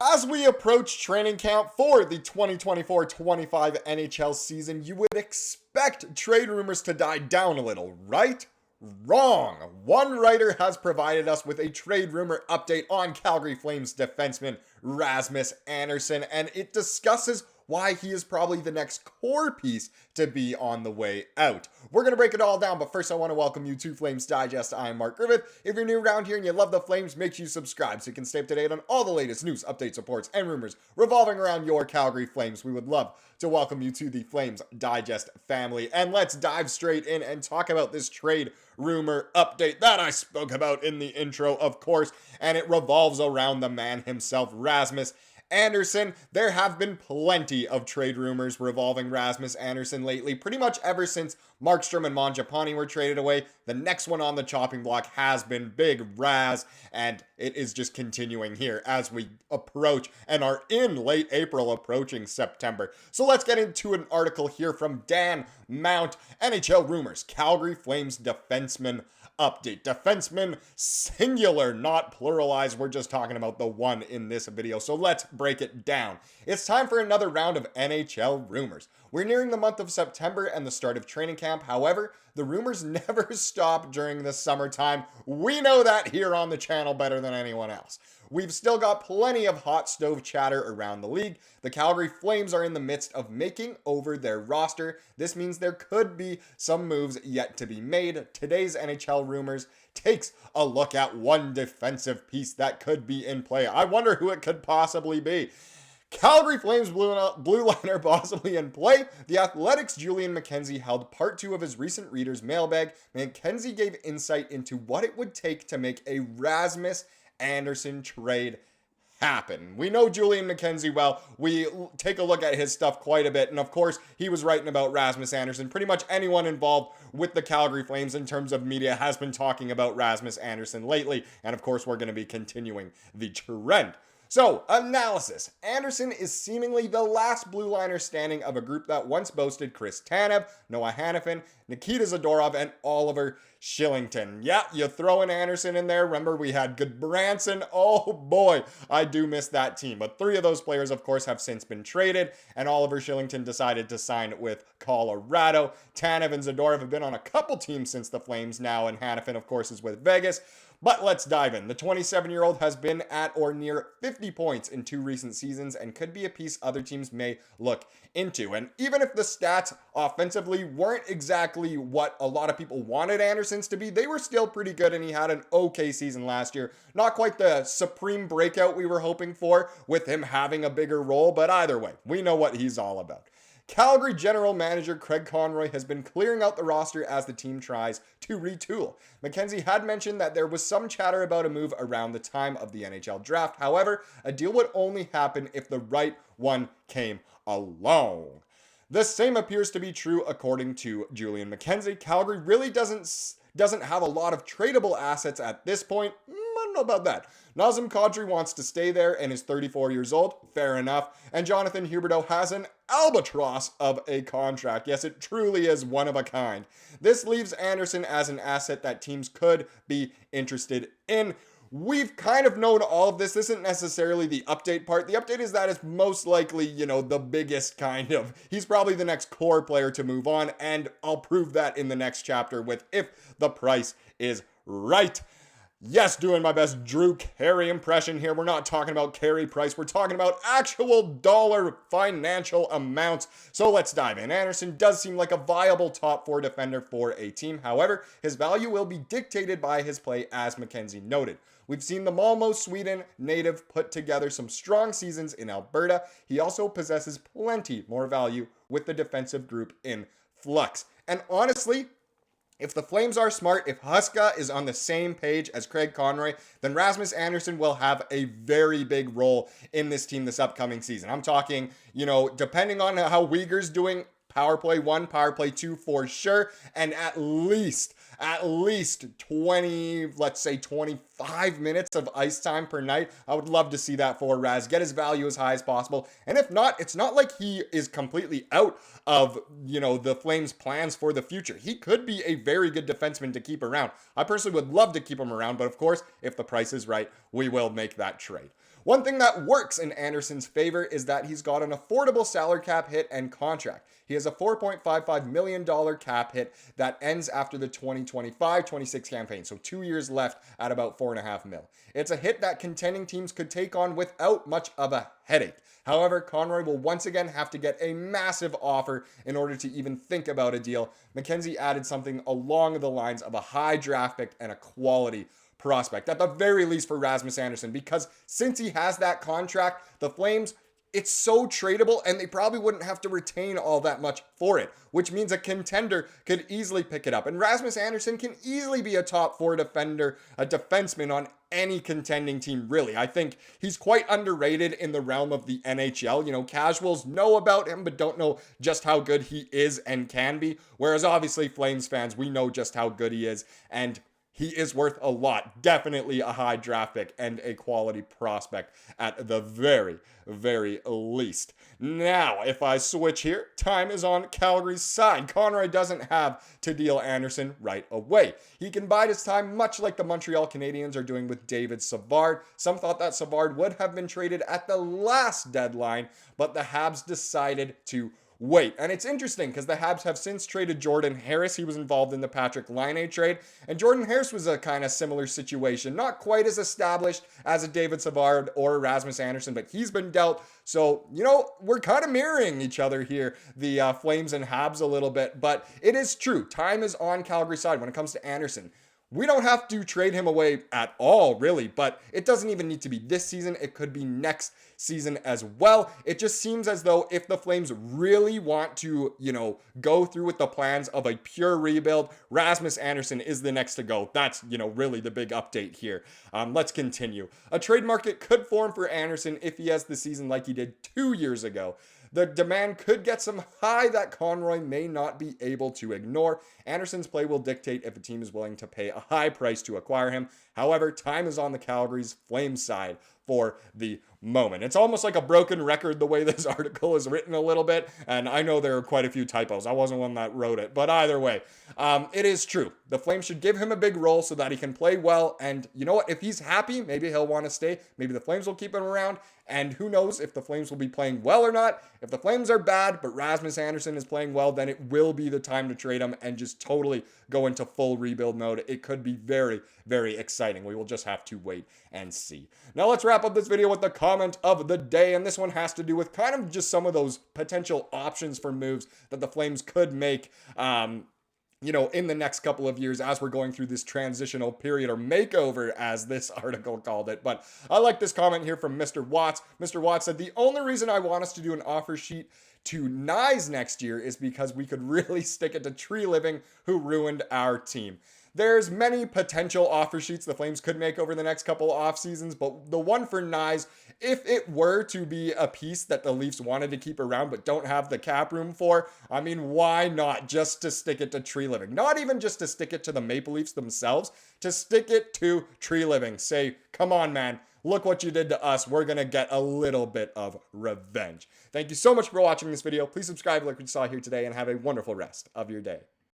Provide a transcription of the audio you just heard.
As we approach training camp for the 2024-25 NHL season, you would expect trade rumors to die down a little, right? Wrong. One writer has provided us with a trade rumor update on Calgary Flames defenseman Rasmus Andersson, and it discusses why he is probably the next core piece to be on the way out. We're going to break it all down, but first I want to welcome you to Flames Digest. I am Mark Griffith. If you're new around here and you love the Flames, make sure you subscribe so you can stay up to date on all the latest news, updates, reports, and rumors revolving around your Calgary Flames. We would love to welcome you to the Flames Digest family. And let's dive straight in and talk about this trade rumor update that I spoke about in the intro, of course, and it revolves around the man himself, Rasmus Andersson. There have been plenty of trade rumors revolving Rasmus Andersson lately, pretty much ever since Markstrom and Mangiapane were traded away. The next one on the chopping block has been Big Raz, and it is just continuing here as we approach and are in late April, approaching September. So let's get into an article here from Dan Mount, NHL Rumors, Calgary Flames defenseman update. Defenseman singular, not pluralized. We're just talking about the one in this video. So let's break it down. It's time for another round of NHL rumors. We're nearing the month of September and the start of training camp. However, the rumors never stop during the summertime. We know that here on the channel better than anyone else. We've still got plenty of hot stove chatter around the league. The Calgary Flames are in the midst of making over their roster. This means there could be some moves yet to be made. Today's NHL Rumors takes a look at one defensive piece that could be in play. I wonder who it could possibly be. Calgary Flames blue liner possibly in play. The Athletic's Julian MacKenzie held part 2 of his recent reader's mailbag. MacKenzie gave insight into what it would take to make a Rasmus Andersson trade happen. We know Julian MacKenzie well. We take a look at his stuff quite a bit. And of course, he was writing about Rasmus Andersson. Pretty much anyone involved with the Calgary Flames in terms of media has been talking about Rasmus Andersson lately. And of course, we're going to be continuing the trend. So, analysis. Andersson is seemingly the last blue liner standing of a group that once boasted Chris Tanev, Noah Hanifin, Nikita Zadorov, and Oliver Shillington. Yeah, you throw in Andersson in there. Remember, we had Goodbranson. Oh boy, I do miss that team. But 3 of those players, of course, have since been traded, and Oliver Shillington decided to sign with Colorado. Tanev and Zadorov have been on a couple teams since the Flames now, and Hanifin, of course, is with Vegas. But let's dive in. The 27-year-old has been at or near 50 points in 2 recent seasons and could be a piece other teams may look into. And even if the stats offensively weren't exactly what a lot of people wanted Andersson's to be, they were still pretty good, and he had an okay season last year. Not quite the supreme breakout we were hoping for with him having a bigger role, but either way, we know what he's all about. Calgary general manager Craig Conroy has been clearing out the roster as the team tries to retool. MacKenzie had mentioned that there was some chatter about a move around the time of the NHL draft. However, a deal would only happen if the right one came along. The same appears to be true according to Julian MacKenzie. Calgary really doesn't have a lot of tradable assets at this point. I don't know about that. Nazem Kadri wants to stay there and is 34 years old. Fair enough. And Jonathan Huberdeau has an albatross of a contract. Yes, it truly is one of a kind. This leaves Andersson as an asset that teams could be interested in. We've kind of known all of this. This isn't necessarily the update part. The update is that it's most likely, the biggest kind of. He's probably the next core player to move on, and I'll prove that in the next chapter with if the price is right. Yes, doing my best Drew Carey impression here. We're not talking about Carey Price. We're talking about actual dollar financial amounts. So let's dive in. Andersson does seem like a viable top 4 defender for a team. However, his value will be dictated by his play, as MacKenzie noted. We've seen the Malmo, Sweden native put together some strong seasons in Alberta. He also possesses plenty more value with the defensive group in flux. And honestly, if the Flames are smart, if Huska is on the same page as Craig Conroy, then Rasmus Andersson will have a very big role in this team this upcoming season. I'm talking, depending on how Weegar's doing, power play 1, power play 2 for sure, and at least 20, let's say 25 minutes of ice time per night. I would love to see that for Raz. Get his value as high as possible. And if not, it's not like he is completely out of, the Flames' plans for the future. He could be a very good defenseman to keep around. I personally would love to keep him around, but of course, if the price is right, we will make that trade. One thing that works in Andersson's favor is that he's got an affordable salary cap hit and contract. He has a $4.55 million cap hit that ends after the 2025-26 campaign, so 2 years left at about $4.5 million. It's a hit that contending teams could take on without much of a headache. However, Conroy will once again have to get a massive offer in order to even think about a deal. MacKenzie added something along the lines of a high draft pick and a quality prospect, at the very least for Rasmus Andersson, because since he has that contract, the Flames, it's so tradable and they probably wouldn't have to retain all that much for it, which means a contender could easily pick it up. And Rasmus Andersson can easily be a top 4 defender, a defenseman on any contending team, really. I think he's quite underrated in the realm of the NHL. You know, casuals know about him, but don't know just how good he is and can be. Whereas obviously Flames fans, we know just how good he is, and he is worth a lot. Definitely a high draft pick and a quality prospect at the very, very least. Now, if I switch here, time is on Calgary's side. Conroy doesn't have to deal Andersson right away. He can bide his time, much like the Montreal Canadiens are doing with David Savard. Some thought that Savard would have been traded at the last deadline, but the Habs decided to wait. And it's interesting because the Habs have since traded Jordan Harris. He was involved in the Patrick Laine trade. And Jordan Harris was a kind of similar situation. Not quite as established as a David Savard or Rasmus Andersson, but he's been dealt. So, you know, we're kind of mirroring each other here, the Flames and Habs a little bit. But it is true. Time is on Calgary's side when it comes to Andersson. We don't have to trade him away at all, really, but it doesn't even need to be this season. It could be next season as well. It just seems as though if the Flames really want to, you know, go through with the plans of a pure rebuild, Rasmus Andersson is the next to go. That's, you know, really the big update here. Let's continue. A trade market could form for Andersson if he has the season like he did 2 years ago. The demand could get some high that Conroy may not be able to ignore. Andersson's play will dictate if a team is willing to pay a high price to acquire him. However, time is on the Calgary's Flames side for the moment. It's almost like a broken record the way this article is written a little bit, and I know there are quite a few typos. I wasn't one that wrote it, but either way, it is true. The Flames should give him a big role so that he can play well, and you know what? If he's happy, maybe he'll want to stay. Maybe the Flames will keep him around, and who knows if the Flames will be playing well or not. If the Flames are bad, but Rasmus Andersson is playing well, then it will be the time to trade him and just totally go into full rebuild mode. It could be very, very exciting. We will just have to wait and see. Now let's wrap up this video with the comment of the day, and this one has to do with kind of just some of those potential options for moves that the Flames could make, you know, in the next couple of years as we're going through this transitional period, or makeover as this article called it. But I like this comment here from Mr. Watts. Mr. Watts said, the only reason I want us to do an offer sheet to Nyes next year is because we could really stick it to Tree Living, who ruined our team. There's many potential offer sheets the Flames could make over the next couple off seasons, but the one for Nyes, if it were to be a piece that the Leafs wanted to keep around but don't have the cap room for, I mean, why not just to stick it to Tree Living? Not even just to stick it to the Maple Leafs themselves, to stick it to Tree Living. Say, come on, man. Look what you did to us. We're going to get a little bit of revenge. Thank you so much for watching this video. Please subscribe like you saw here today and have a wonderful rest of your day.